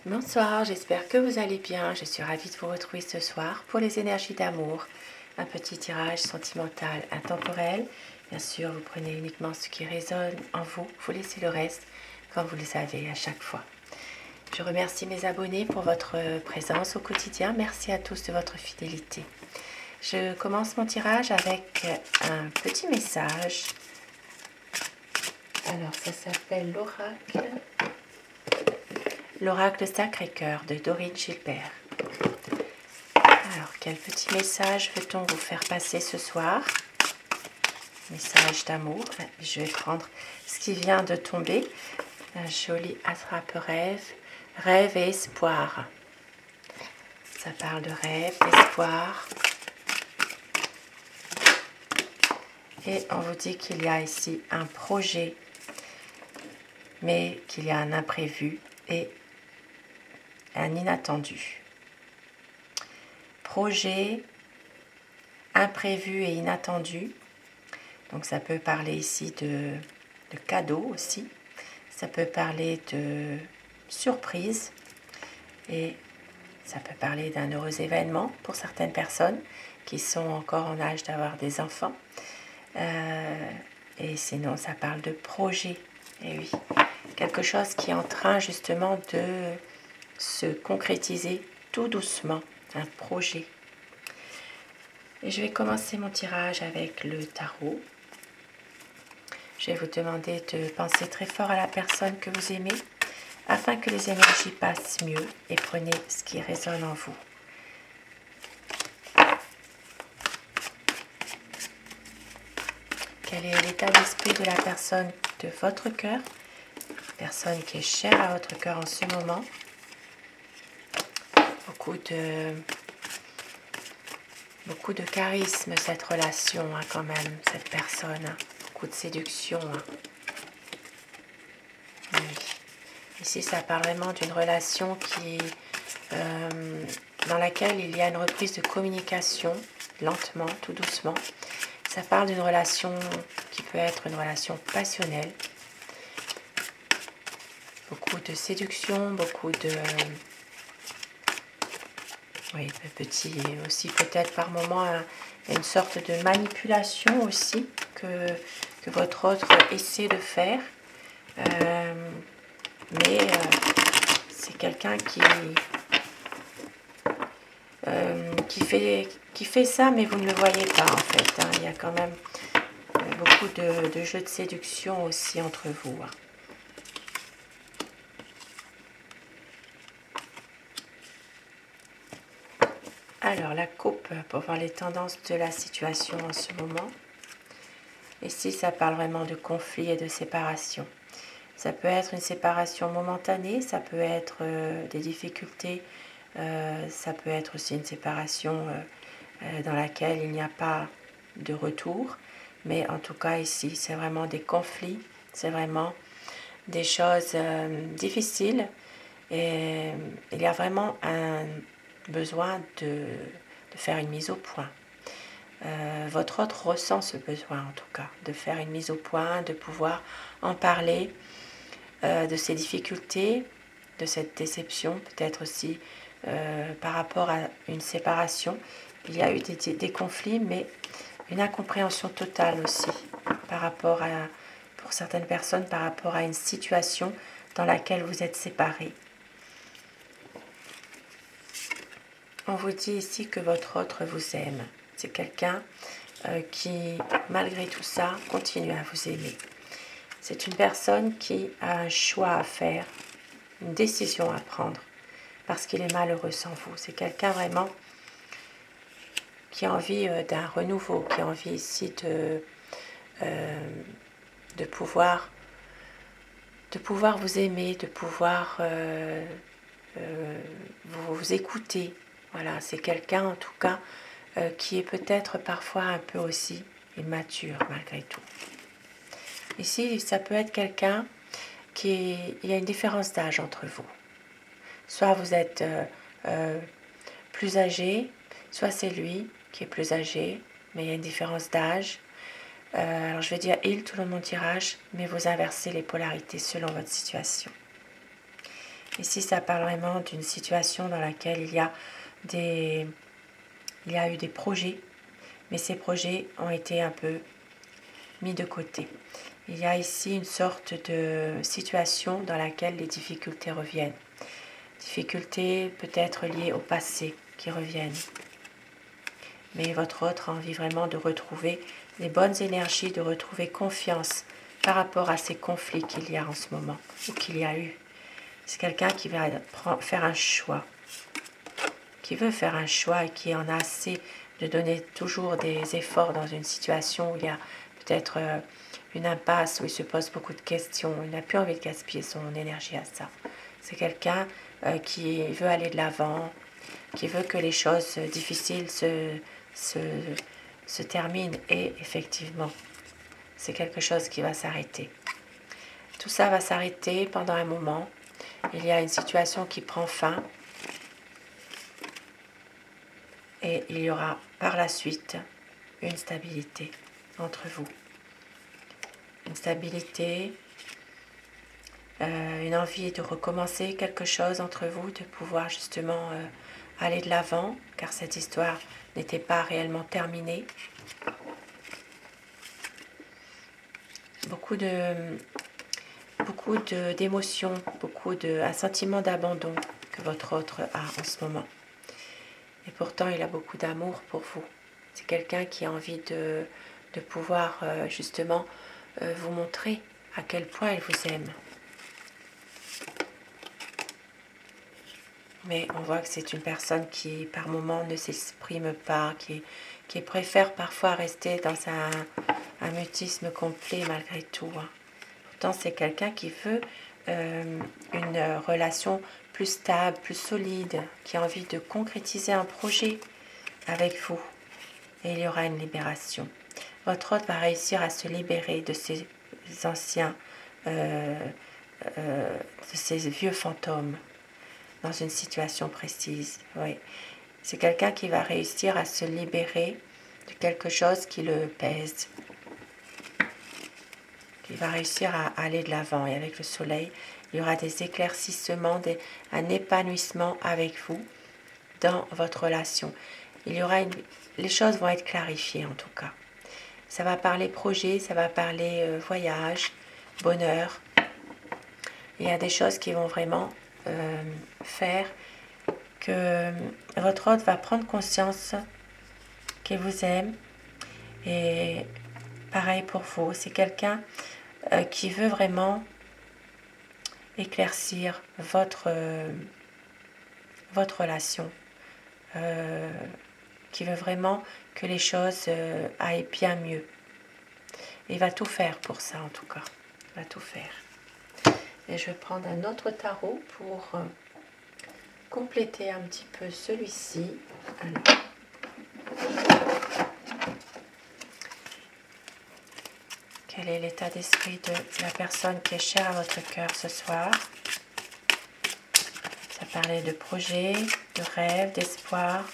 Bonsoir, j'espère que vous allez bien. Je suis ravie de vous retrouver ce soir pour les énergies d'amour. Un petit tirage sentimental intemporel. Bien sûr, vous prenez uniquement ce qui résonne en vous. Vous laissez le reste quand vous le savez à chaque fois. Je remercie mes abonnés pour votre présence au quotidien. Merci à tous de votre fidélité. Je commence mon tirage avec un petit message. Alors, ça s'appelle l'oracle. L'oracle Sacré-Cœur de Dorine Gilbert. Alors, quel petit message veut-on vous faire passer ce soir? Message d'amour. Je vais prendre ce qui vient de tomber. Un joli attrape-rêve. Rêve et espoir. Ça parle de rêve, d'espoir. Et on vous dit qu'il y a ici un projet, mais qu'il y a un imprévu et un inattendu. Projet, imprévu et inattendu. Donc ça peut parler ici de cadeaux aussi. Ça peut parler de surprise. Et ça peut parler d'un heureux événement pour certaines personnes qui sont encore en âge d'avoir des enfants. Et sinon ça parle de projet. Et oui, quelque chose qui est en train justement de se concrétiser tout doucement, un projet. Et je vais commencer mon tirage avec le tarot. Je vais vous demander de penser très fort à la personne que vous aimez afin que les énergies passent mieux et prenez ce qui résonne en vous. Quel est l'état d'esprit de la personne de votre cœur? Personne qui est chère à votre cœur en ce moment. Beaucoup de charisme cette relation quand même, cette personne. Beaucoup de séduction. Oui. Ici ça parle vraiment d'une relation dans laquelle il y a une reprise de communication, lentement, tout doucement. Ça parle d'une relation qui peut être une relation passionnelle. Beaucoup de séduction, beaucoup de... Oui, petit aussi peut-être par moment une sorte de manipulation aussi que votre autre essaie de faire. Mais c'est quelqu'un qui fait ça, mais vous ne le voyez pas en fait. Il y a quand même beaucoup de jeux de séduction aussi entre vous. Alors, la coupe, pour voir les tendances de la situation en ce moment. Ici, ça parle vraiment de conflit et de séparation. Ça peut être une séparation momentanée, ça peut être des difficultés, ça peut être aussi une séparation dans laquelle il n'y a pas de retour. Mais en tout cas, ici, c'est vraiment des conflits, c'est vraiment des choses difficiles. Et il y a vraiment un besoin de faire une mise au point. Votre autre ressent ce besoin en tout cas, de faire une mise au point, de pouvoir en parler, de ses difficultés, de cette déception, peut-être aussi par rapport à une séparation. Il y a eu des conflits, mais une incompréhension totale aussi par rapport pour certaines personnes, par rapport à une situation dans laquelle vous êtes séparés. On vous dit ici que votre autre vous aime. C'est quelqu'un qui, malgré tout ça, continue à vous aimer. C'est une personne qui a un choix à faire, une décision à prendre, parce qu'il est malheureux sans vous. C'est quelqu'un vraiment qui a envie d'un renouveau, qui a envie ici de pouvoir vous aimer, de pouvoir vous écouter. Voilà, c'est quelqu'un en tout cas qui est peut-être parfois un peu aussi immature malgré tout. Ici, ça peut être quelqu'un il y a une différence d'âge entre vous. Soit vous êtes plus âgé, soit c'est lui qui est plus âgé, mais il y a une différence d'âge. Alors je vais dire il tout le long de mon tirage, mais vous inversez les polarités selon votre situation. Ici, ça parle vraiment d'une situation dans laquelle il y a eu des projets, mais ces projets ont été un peu mis de côté. Il y a ici une sorte de situation dans laquelle les difficultés reviennent. Difficultés peut-être liées au passé qui reviennent. Mais votre autre a envie vraiment de retrouver les bonnes énergies, de retrouver confiance par rapport à ces conflits qu'il y a en ce moment, ou qu'il y a eu. C'est quelqu'un qui va faire un choix, qui veut faire un choix et qui en a assez de donner toujours des efforts dans une situation où il y a peut-être une impasse, où il se pose beaucoup de questions, il n'a plus envie de gaspiller son énergie à ça. C'est quelqu'un qui veut aller de l'avant, qui veut que les choses difficiles se terminent, et effectivement, c'est quelque chose qui va s'arrêter. Tout ça va s'arrêter pendant un moment. Il y a une situation qui prend fin et il y aura par la suite une stabilité entre vous. Une stabilité, une envie de recommencer quelque chose entre vous, de pouvoir justement aller de l'avant, car cette histoire n'était pas réellement terminée. Beaucoup d'émotions, un sentiment d'abandon que votre autre a en ce moment. Et pourtant, il a beaucoup d'amour pour vous. C'est quelqu'un qui a envie de pouvoir justement vous montrer à quel point il vous aime. Mais on voit que c'est une personne qui, par moments, ne s'exprime pas, qui préfère parfois rester dans un mutisme complet malgré tout. Pourtant, c'est quelqu'un qui veut une relation plus stable, plus solide, qui a envie de concrétiser un projet avec vous. Et il y aura une libération. Votre hôte va réussir à se libérer de ces anciens, de ces vieux fantômes dans une situation précise. Oui. C'est quelqu'un qui va réussir à se libérer de quelque chose qui le pèse. Il va réussir à aller de l'avant, et avec le soleil, il y aura des éclaircissements, un épanouissement avec vous dans votre relation. Les choses vont être clarifiées en tout cas. Ça va parler projet, ça va parler voyage, bonheur. Il y a des choses qui vont vraiment faire que votre hôte va prendre conscience qu'il vous aime. Et pareil pour vous, c'est quelqu'un qui veut vraiment éclaircir votre relation, qui veut vraiment que les choses aillent bien mieux. Il va tout faire pour ça en tout cas, il va tout faire. Et je vais prendre un autre tarot pour compléter un petit peu celui-ci. Alors, quel est l'état d'esprit de la personne qui est chère à votre cœur ce soir? Ça parlait de projets, de rêves, d'espoir,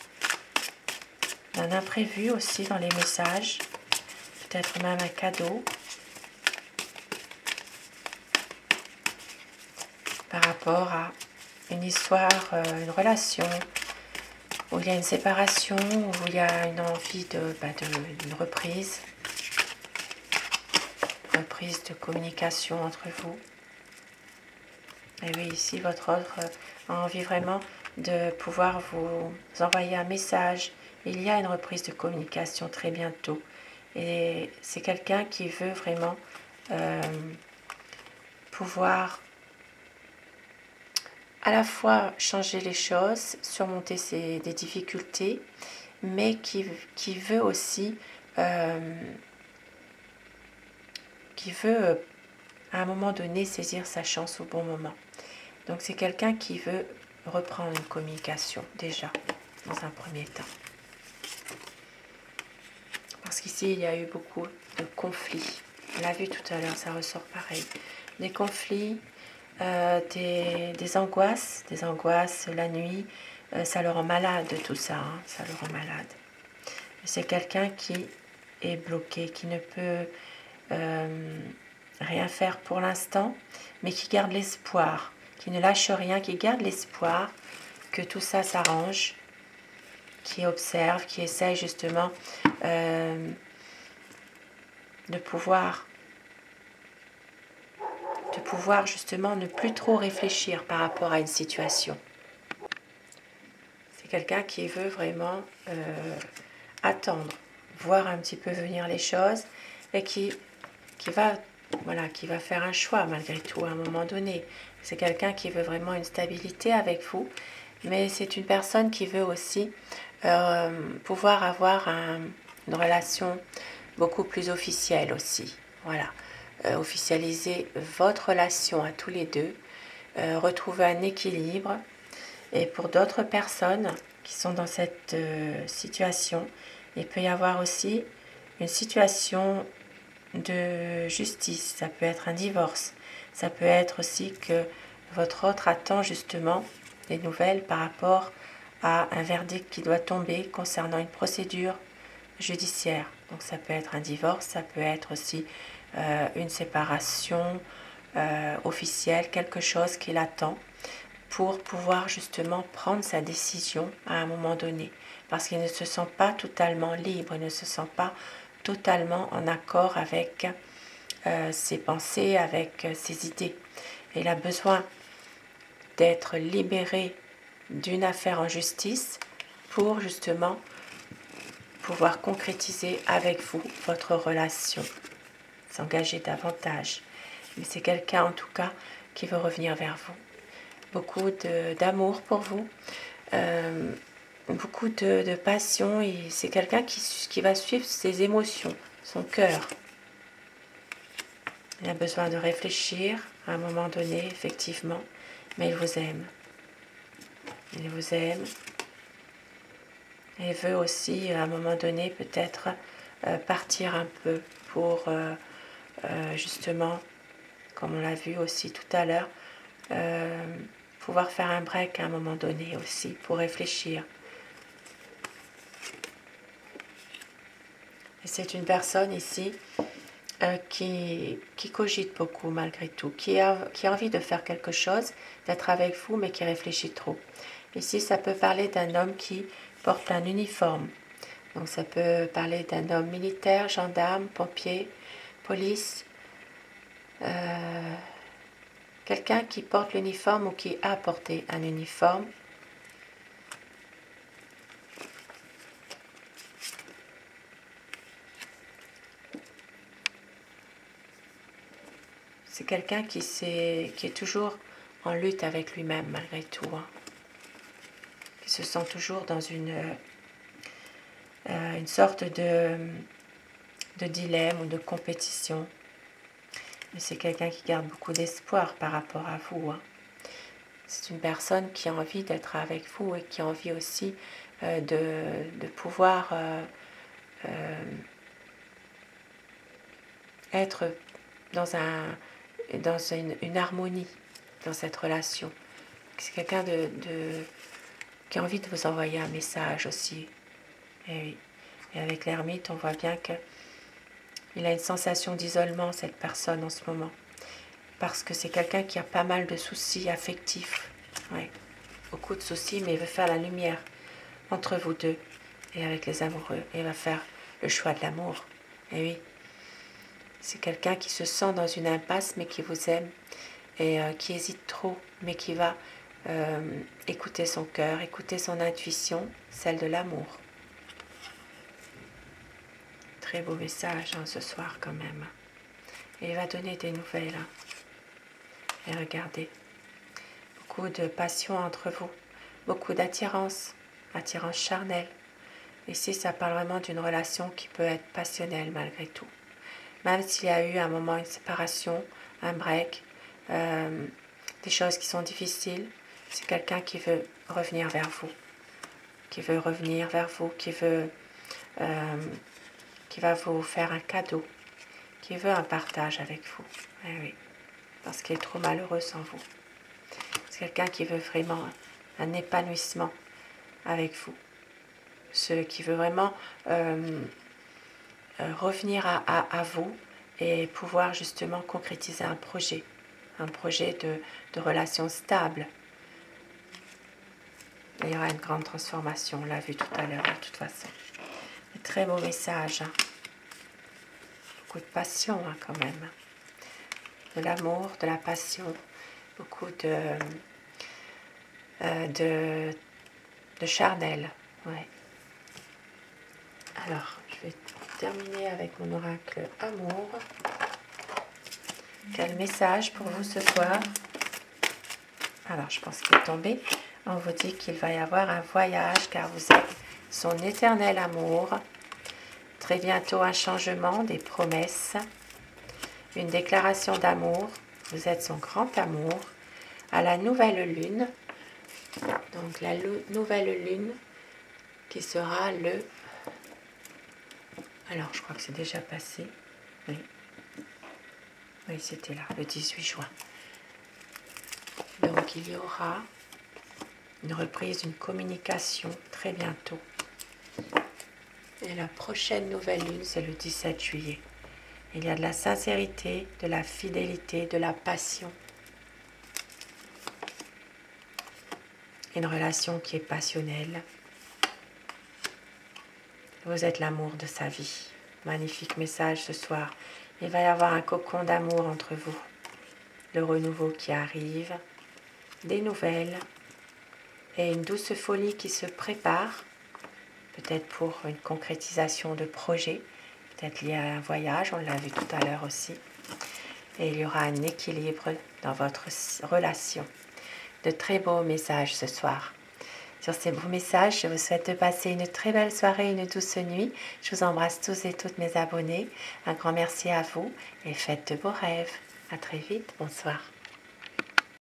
d'un imprévu aussi dans les messages, peut-être même un cadeau par rapport à une histoire, une relation où il y a une séparation, où il y a une envie d'une reprise de communication entre vous. Et oui, ici, votre autre a envie vraiment de pouvoir vous envoyer un message. Il y a une reprise de communication très bientôt. Et c'est quelqu'un qui veut vraiment pouvoir à la fois changer les choses, surmonter des difficultés, mais qui veut aussi à un moment donné saisir sa chance au bon moment. Donc c'est quelqu'un qui veut reprendre une communication déjà dans un premier temps. Parce qu'ici il y a eu beaucoup de conflits. On l'a vu tout à l'heure, ça ressort pareil. Des conflits, des angoisses la nuit, ça le rend malade tout ça, ça le rend malade. C'est quelqu'un qui est bloqué, qui ne peut rien faire pour l'instant, mais qui garde l'espoir qui ne lâche rien, qui garde l'espoir que tout ça s'arrange, qui observe, qui essaye justement de pouvoir justement ne plus trop réfléchir par rapport à une situation. C'est quelqu'un qui veut vraiment attendre, voir un petit peu venir les choses et qui va faire un choix malgré tout à un moment donné. C'est quelqu'un qui veut vraiment une stabilité avec vous, mais c'est une personne qui veut aussi pouvoir avoir une relation beaucoup plus officielle aussi. Voilà, officialiser votre relation à tous les deux, retrouver un équilibre. Et pour d'autres personnes qui sont dans cette situation, il peut y avoir aussi une situation de justice. Ça peut être un divorce. Ça peut être aussi que votre autre attend justement des nouvelles par rapport à un verdict qui doit tomber concernant une procédure judiciaire. Donc ça peut être un divorce, ça peut être aussi une séparation officielle, quelque chose qu'il attend pour pouvoir justement prendre sa décision à un moment donné. Parce qu'il ne se sent pas totalement libre, il ne se sent pas totalement en accord avec ses pensées, avec ses idées. Et il a besoin d'être libéré d'une affaire en justice pour justement pouvoir concrétiser avec vous votre relation, s'engager davantage. Mais c'est quelqu'un en tout cas qui veut revenir vers vous. Beaucoup d'amour pour vous, beaucoup de passion, et c'est quelqu'un qui va suivre ses émotions, son cœur. Il a besoin de réfléchir à un moment donné, effectivement, mais il vous aime. Il vous aime. Et veut aussi, à un moment donné, peut-être partir un peu pour, justement, comme on l'a vu aussi tout à l'heure, pouvoir faire un break à un moment donné aussi, pour réfléchir. Et c'est une personne ici qui cogite beaucoup malgré tout, qui a envie de faire quelque chose, d'être avec vous, mais qui réfléchit trop. Ici, ça peut parler d'un homme qui porte un uniforme. Donc ça peut parler d'un homme militaire, gendarme, pompier, police, quelqu'un qui porte l'uniforme ou qui a porté un uniforme. C'est quelqu'un qui est toujours en lutte avec lui-même malgré tout, hein. Qui se sent toujours dans une sorte de dilemme ou de compétition. Mais c'est quelqu'un qui garde beaucoup d'espoir par rapport à vous, hein. C'est une personne qui a envie d'être avec vous et qui a envie aussi de pouvoir être dans une harmonie dans cette relation. C'est quelqu'un qui a envie de vous envoyer un message aussi. Et oui. Et avec l'ermite, on voit bien qu'il a une sensation d'isolement, cette personne, en ce moment. Parce que c'est quelqu'un qui a pas mal de soucis affectifs. Ouais. Beaucoup de soucis, mais il veut faire la lumière entre vous deux et avec les amoureux. Et il va faire le choix de l'amour. Et oui. C'est quelqu'un qui se sent dans une impasse, mais qui vous aime. Et qui hésite trop, mais qui va écouter son cœur, écouter son intuition, celle de l'amour. Très beau message, hein, ce soir quand même. Et il va donner des nouvelles. Hein. Et regardez, beaucoup de passion entre vous, beaucoup d'attirance, attirance charnelle. Ici, ça parle vraiment d'une relation qui peut être passionnelle malgré tout. Même s'il y a eu un moment, une séparation, un break, des choses qui sont difficiles, c'est quelqu'un qui veut revenir vers vous, qui veut revenir vers vous, qui va vous faire un cadeau, qui veut un partage avec vous. Eh oui, parce qu'il est trop malheureux sans vous. C'est quelqu'un qui veut vraiment un épanouissement avec vous. Qui veut vraiment revenir à vous et pouvoir justement concrétiser un projet un projet de relation stable. Il y aura une grande transformation, on l'a vu tout à l'heure de toute façon. Un très beau message, hein. Beaucoup de passion hein, quand même. De l'amour, de la passion, beaucoup de charnel. Ouais. Alors, je vais terminer avec mon oracle amour. Quel message pour vous ce soir? Alors, je pense qu'il est tombé. On vous dit qu'il va y avoir un voyage car vous êtes son éternel amour. Très bientôt un changement, des promesses, une déclaration d'amour. Vous êtes son grand amour. À la nouvelle lune, donc la nouvelle lune qui sera le... Alors, je crois que c'est déjà passé. Oui, oui c'était là, le 18 juin. Donc, il y aura une reprise d'une communication très bientôt. Et la prochaine nouvelle lune, c'est le 17 juillet. Il y a de la sincérité, de la fidélité, de la passion. Une relation qui est passionnelle. Vous êtes l'amour de sa vie. Magnifique message ce soir. Il va y avoir un cocon d'amour entre vous. Le renouveau qui arrive, des nouvelles et une douce folie qui se prépare. Peut-être pour une concrétisation de projet, peut-être lié à un voyage, on l'a vu tout à l'heure aussi. Et il y aura un équilibre dans votre relation. De très beaux messages ce soir. Sur ces beaux messages, je vous souhaite de passer une très belle soirée, une douce nuit. Je vous embrasse tous et toutes mes abonnés. Un grand merci à vous et faites de beaux rêves. À très vite. Bonsoir.